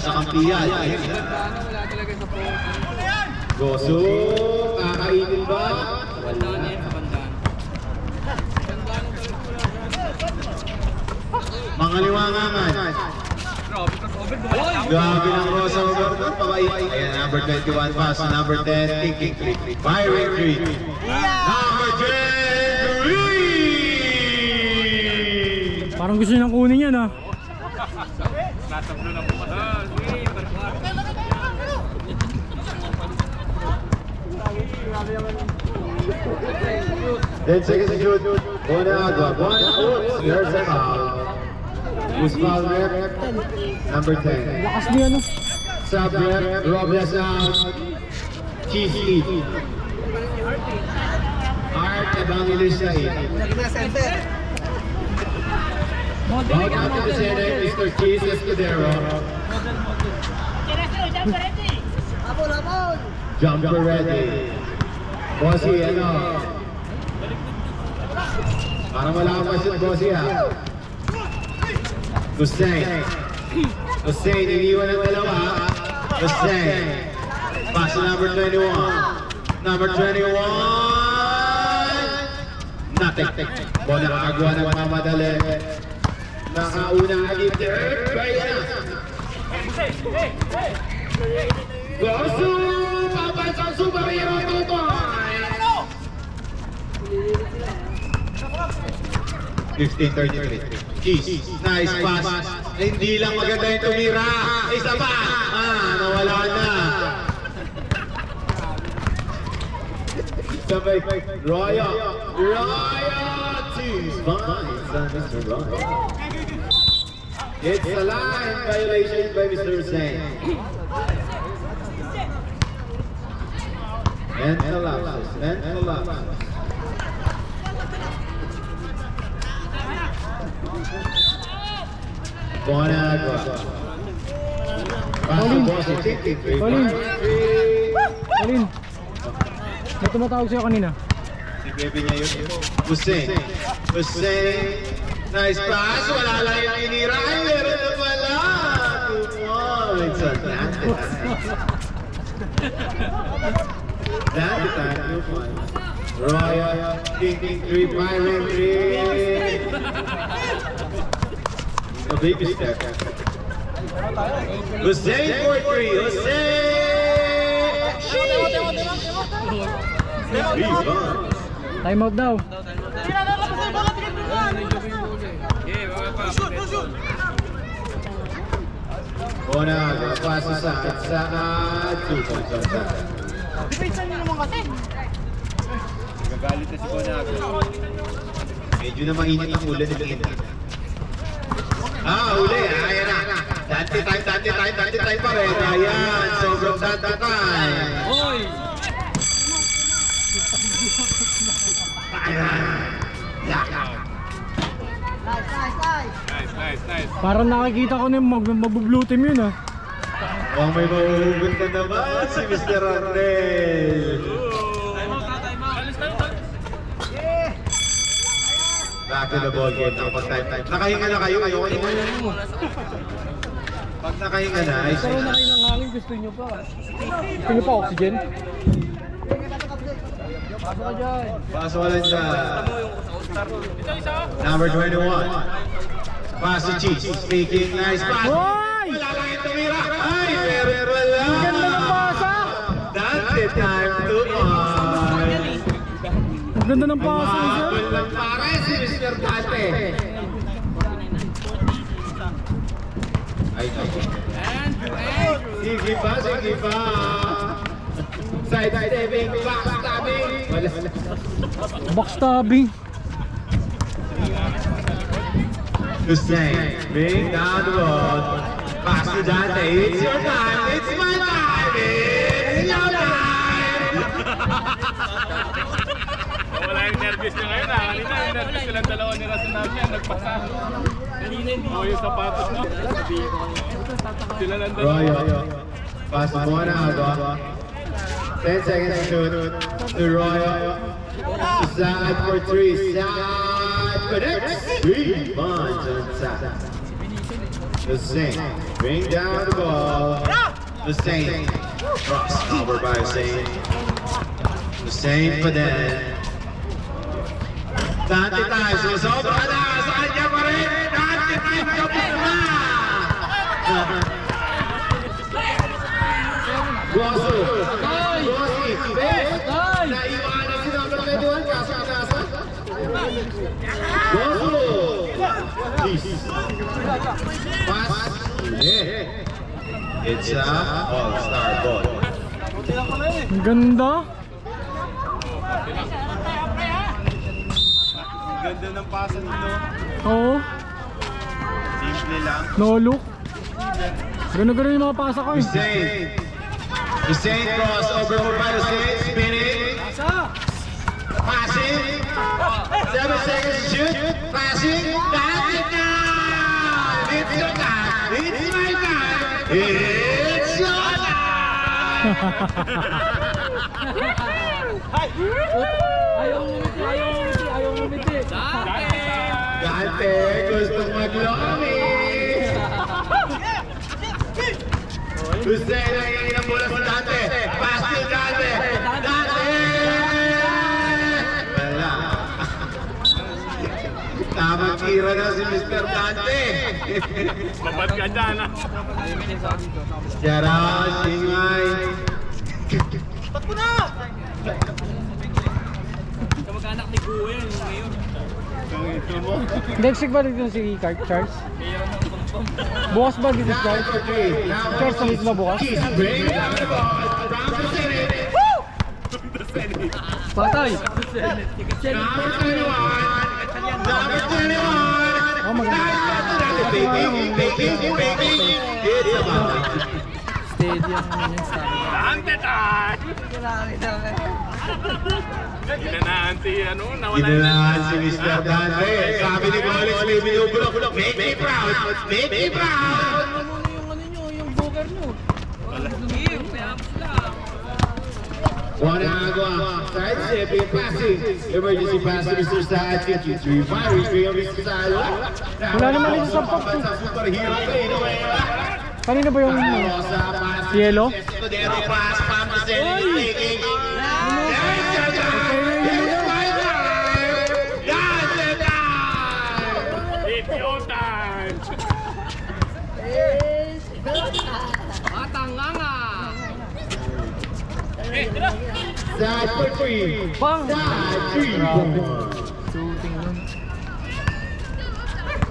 sa kampiyan. Wala talaga sa post. Goso, kakainin ba? Bandaan yan, sa bandaan. Mga liwangangan. Grabe, crossover, bumalik ako. Grabe ng crossover. Pabait. Ayan, number 21 pass. Number 10, thinking 3. Byron 3. Number 10, Parang gusto niyang kunin yan, ah. Nasa blue na po. Sige, barbar. 10 seconds to shoot. One agua. One out. There's a foul. Who's foul rep? Number 10. Lakas niya, no? Sub rep. Robles out. Cheese lead. Art Evangelis sa 8. Out after the center, Mr. Cheese Escudero. Jumper ready. Bossy, ano? Parang wala kang pasyon, Bossy, ha? Hussein. Hussein, iniwan ng dalawa. Hussein. Pass to number 21. Number 21. Nothing. Bola nakagawa ng mamadali. Nakaunang agit. Bayan. Gosu! Papansang superhero tutoy! 15-33. Cheese. Nice pass. Hindi lang maganda yung tumira. Isa pa. Nawala na. Sabay. Roya. Cheese. Fine. Mr. Roya. It's a line violation by Mr. Hussein. Mental lapses. Bonagua. Colin. Colin. Colin. May tumatawag sa'yo kanina. Si Bebe niya yun. Hussein. Nice pass. Wala lang yung inira. Ay, meron na pala. 2 points. That's the time. 2 points. Royal. Thinking 3. Byron 3. A baby step. Hussein for 3. Hussein! Rebound. Time out daw. Bonaga, paso saat. 2 points on that. Depensa niyo naman kasi. Nagagalit na si Bonaga. Medyo na mainit ang ulan ng init. Uli. Ayan na. Dante time pa rin. Ayan, sobrang dante time. Hoy! Nice. Parang nakikita ko na yung mag-blue team yun, ah. Mukhang may mahuhugot na naman si Mr. Arnel. Time out. Back to the ball game. Nakapag-time. Nakahinga na kayo. Ayoko nyo. Pag nakahinga na, ay Pero na kayo ng hangin, gusto nyo pa. Gusto nyo pa oxygen? Pasok ka dyan. paso ka lang siya. Number 21. Pass to Cheese. Speaking nice pass. Hoy! Wala lang yung tumira. Ay, pero wala. Ang ganda ng pasa! Dante time to on. Ang ganda ng pasa, sir. Mahabol lang pare si Mr. Dante. Ay, sige pa. Side stepping, backstabbing. Backstabbing. Hussein, bring down the road. Pass to Dante. It's your time. It's my time. It's your time. Wala yung nervous niya ngayon, ah. Kanina, yung nervous silang dalawa ni Rasunab niya. Nagpasa. O yung sapatos mo. Sila lang dalawa. Royo. Pass mo na agad. 10 seconds to shoot. To Royo. To Saad for 3. Saad connects. 3 points on Saad. Hussein, bring down the ball. Hussein. Cross over by Hussein. Hussein pa din. Dante tayo. Susobra ka na. Sa kanya pa rin. Dante tayo. Kapit na. Guaso. Guasi. Best. Naiwanan si number 21. Kaso kinasa. Guaso. Pass. It's a all-star ball. Ang ganda. Ganda ng pasa nito. Oo. Simple lang. No look. Gano'n yung mga pasa ko eh. Hussein. Hussein cross over by Hussein. Spinning. Passing. 7 seconds to shoot. Passing. That's it now. It's your time. It's my time. It's your time. Ayaw umiti. Dante gustong mag-lomi. Hussein ang ilang bola sa Dante. Pass to Dante. Dante! Wala. Tamang tira na si Mr. Dante. Babad ka dyan ah. Yara, Singay. Kamag-anak ni Gwen ngayon. Next week ba dito si Charles? Bukas ba dito si Charles? Charles na dito ba bukas? Patay! Oh, Dante tayo! Ginanaan si ano, nawala Ginanaan si Mr. Dante. Sabi ni Collins, may binubulok. Make me proud! Make me proud! Yung booker nyo. Juan Agua, side step, passing. Emergency pass to Mr. Saad, 53. Fire, ang Mr. Saad. Wala naman ito sa pop. Superhero kayo, Kanina ba yung yellow? Escudero pass, Pamacen, taking. It's your time! Matanganga! Saad for 3. Saad 3.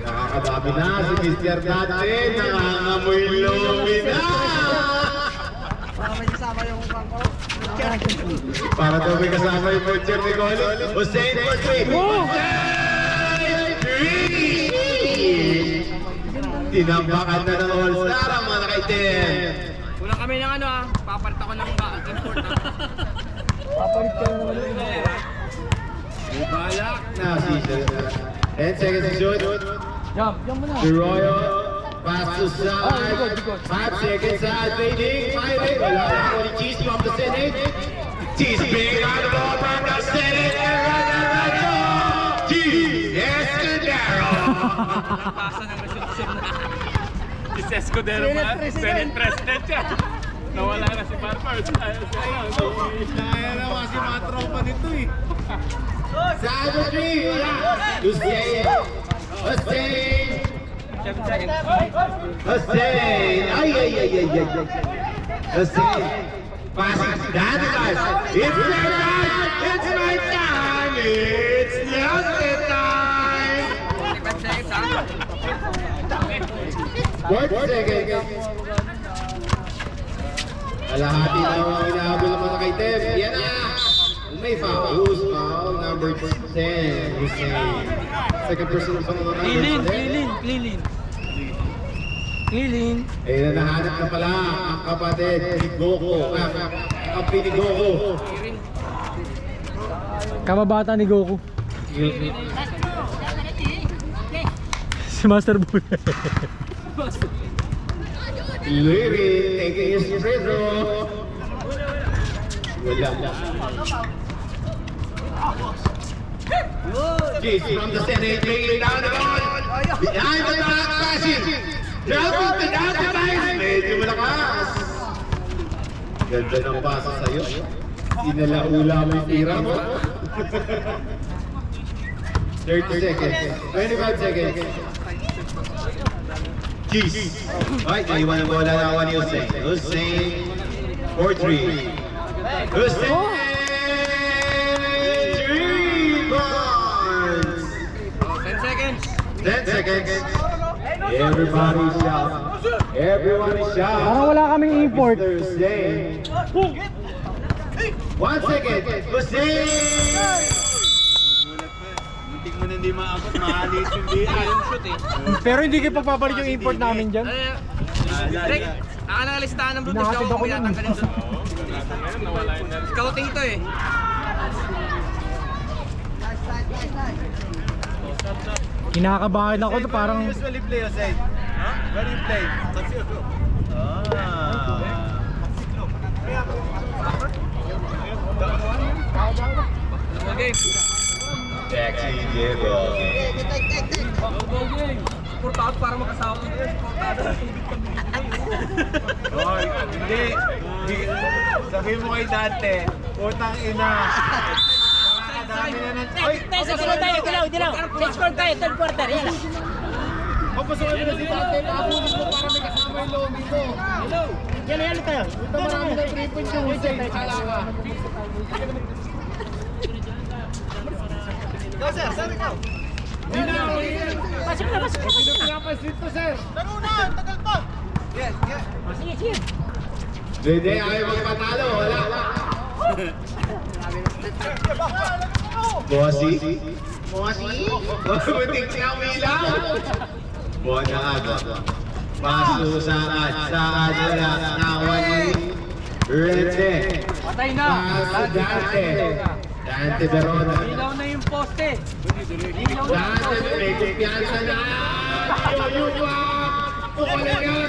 Nakakadami na si Mr. Dante. Nangangamoy lumi na. Para may kasama yung pangko. Para daw may kasama yung butcher ni Collins. Hussein for 3. Tinambakan na ng all-star ang mga nakaitin. Kulang kami ng ano papalit ako ng import Papalit ka na naman yun. Balak na si 10 seconds to shoot. Jump mo na. The Royal pass to side. 5 seconds side fading. Firing. Wala na ako ni Cheese from the Senate. Cheese big on the ball from the Senate. And right. Cheese Escudero. pasa ng resolution na. Si Escudero pa, Senate President siya. Nawala na si Barber. Kaya naman si mga tropa nito eh. Side 3. Wala. Hussein. Hussein. 7 seconds. Hussein! Ay! Hussein! Passing Dante guys! It's their time! It's my time! It's Dante time! 45 seconds ha? 40 seconds! Kalahati na ang inahabol ng mga kaitem. Yan na! May foul. Who's foul? Number 10. Hussein. Second person sa mga Clean. Eh, nahanap na pala ang kapatid ni Goku. Kampi ni Goku. Kababata ni Goku. Si Master Boy. Luiri, taking his free throw. Wala. Jeez, from the Senate, bringing down the ball. Behind the back, passing. Dropping to down the line. Medyo malakas. Ganda ng pasa sa'yo. Inalaula mo yung tira mo. 30 seconds. 25 seconds. Jeez. Alright, naiwan ang bola na ni Hussein. Hussein, 4-3. Hussein! 3 points! 10 seconds. 10 seconds. Everybody shout. Everybody shout. Parang wala kaming import. Mr. Hussein. 1 second. Hussein! Muntik mo na hindi maabot, mahalit yung shoot eh. Pero hindi kayo pagpapalit yung import namin dyan. Rick, listahan ng Blue Nakatid ako nun. Ngayon, nawala yung nervous. Scouting to eh. Kinakabahan ako to parang usually play, Hussein? Huh? Where do you play? Okay. Taxi Diego. Portado para makasawa ko dito. Portado. Hoy, hindi. Sabihin mo kay Dante, utang ina. Nakakadami na ng... Hoy! Score tayo, dilaw. Score tayo, third quarter, yan lang. Papasukin mo na si Dante, nakapulis mo para may kasama yung lomi mo. Yan tayo. Ito marami ng 3 points yung Hussein. Kala ka. Go sir, sir ikaw. Pasok na. Pinapasit to, sir. Tagal pa. Yes. Sige. Hindi, ayaw magpatalo. Wala. Bossy? Butik siya umilaw. Buwan na aga. Paso saad wala. Nawan ni Rete. Patay na. Paso Dante. Dante Verona. Ilaw na yung poste. Dante, may kumpiyansa na. Yun. Pukulan nga.